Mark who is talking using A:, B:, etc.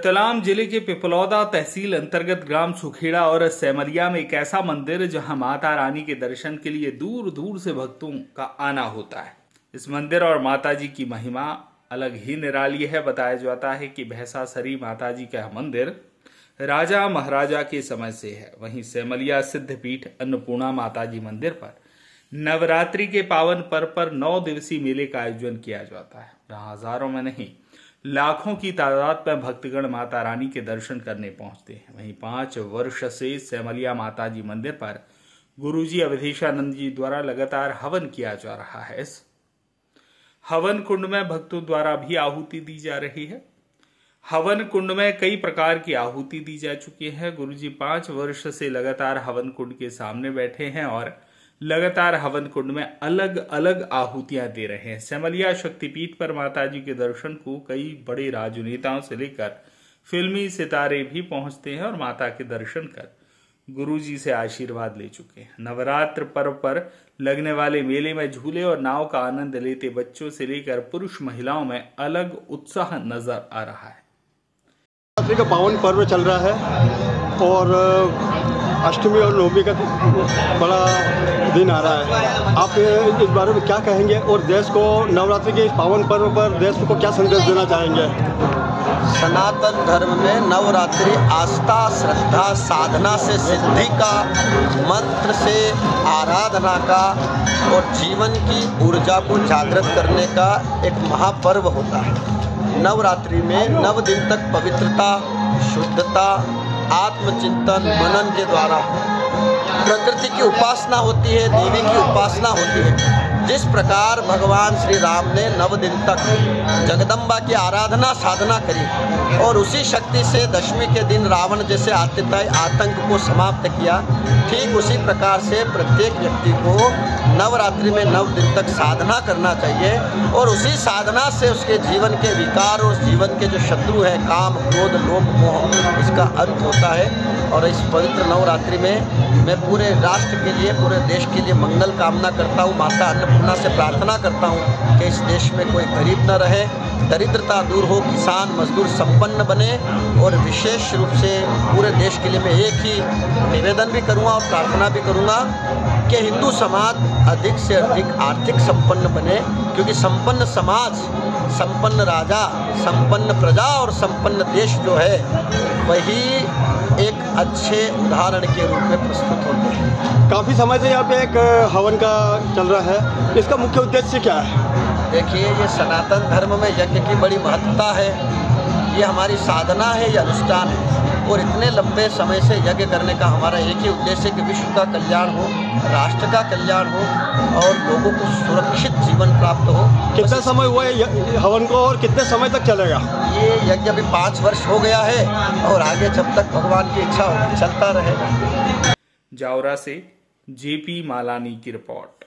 A: रतलाम जिले के पिपलौदा तहसील अंतर्गत ग्राम सुखेड़ा और सेमरिया में एक ऐसा मंदिर जहां माता रानी के दर्शन के लिए दूर दूर से भक्तों का आना होता है। इस मंदिर और माता जी की महिमा अलग ही निराली है। बताया जाता है कि भैंसासरी माता जी का मंदिर राजा महाराजा के समय से है। वहीं सेमरिया सिद्धपीठ अन्नपूर्णा माता जी मंदिर पर नवरात्रि के पावन पर्व पर 9 दिवसीय मेले का आयोजन किया जाता है, जहां हजारों में नहीं लाखों की तादाद में भक्तगण माता रानी के दर्शन करने पहुंचते हैं। वहीं 5 वर्ष से सेमरिया माता जी मंदिर पर गुरुजी अवधेशानंद जी द्वारा लगातार हवन किया जा रहा है। इस हवन कुंड में भक्तों द्वारा भी आहुति दी जा रही है। हवन कुंड में कई प्रकार की आहुति दी जा चुकी है। गुरुजी 5 वर्ष से लगातार हवन कुंड के सामने बैठे हैं और लगातार हवन कुंड में अलग अलग आहुतियां दे रहे हैं। सेमरिया शक्तिपीठ पर माता जी के दर्शन को कई बड़े राजनेताओं से लेकर फिल्मी सितारे भी पहुंचते हैं और माता के दर्शन कर गुरुजी से आशीर्वाद ले चुके हैं। नवरात्र पर्व पर लगने वाले मेले में झूले और नाव का आनंद लेते बच्चों से लेकर पुरुष महिलाओं में अलग उत्साह नजर आ रहा है।
B: नवरात्रि का पावन पर्व चल रहा है और अष्टमी और नवमी का बड़ा दिन आ रहा है। आप इस बारे में क्या कहेंगे और देश को नवरात्रि के इस पावन पर्व पर देश को क्या संदेश देना चाहेंगे?
C: सनातन धर्म में नवरात्रि आस्था, श्रद्धा, साधना से सिद्धि का, मंत्र से आराधना का और जीवन की ऊर्जा को जागृत करने का एक महापर्व होता है। नवरात्रि में 9 दिन तक पवित्रता, शुद्धता, आत्मचिंतन, मनन के द्वारा प्रकृति की उपासना होती है, देवी की उपासना होती है। जिस प्रकार भगवान श्री राम ने 9 दिन तक जगदम्बा की आराधना साधना करी और उसी शक्ति से दशमी के दिन रावण जैसे आतताई आतंक को समाप्त किया, ठीक उसी प्रकार से प्रत्येक व्यक्ति को नवरात्रि में 9 दिन तक साधना करना चाहिए और उसी साधना से उसके जीवन के विकार और जीवन के जो शत्रु हैं काम, क्रोध, लोभ, मोह, इसका अंत होता है। और इस पवित्र नवरात्रि में मैं पूरे राष्ट्र के लिए, पूरे देश के लिए मंगल कामना करता हूँ। माता अन्नपूर्णा से प्रार्थना करता हूँ कि इस देश में कोई गरीब न रहे, दरिद्रता दूर हो, किसान मजदूर संपन्न बने और विशेष रूप से पूरे देश के लिए मैं एक ही निवेदन भी करूँगा और प्रार्थना भी करूँगा कि हिंदू समाज अधिक से अधिक आर्थिक संपन्न बने, क्योंकि संपन्न समाज, संपन्न राजा, संपन्न प्रजा और संपन्न देश जो है वही एक अच्छे उदाहरण के रूप में प्रस्तुत होते हैं।
B: काफ़ी समय से यहाँ पे एक हवन का चल रहा है, इसका मुख्य उद्देश्य क्या है?
C: देखिए, ये सनातन धर्म में यज्ञ की बड़ी महत्ता है। ये हमारी साधना है, ये अनुष्ठान है और इतने लंबे समय से यज्ञ करने का हमारा एक ही उद्देश्य है कि विश्व का कल्याण हो, राष्ट्र का कल्याण हो और लोगों को सुरक्षित जीवन प्राप्त हो।
B: कितना समय हुआ है हवन को और कितने समय तक चलेगा?
C: ये यज्ञ अभी 5 वर्ष हो गया है और आगे जब तक भगवान की इच्छा होगी चलता रहेगा।
A: जावरा से जेपी मालानी की रिपोर्ट।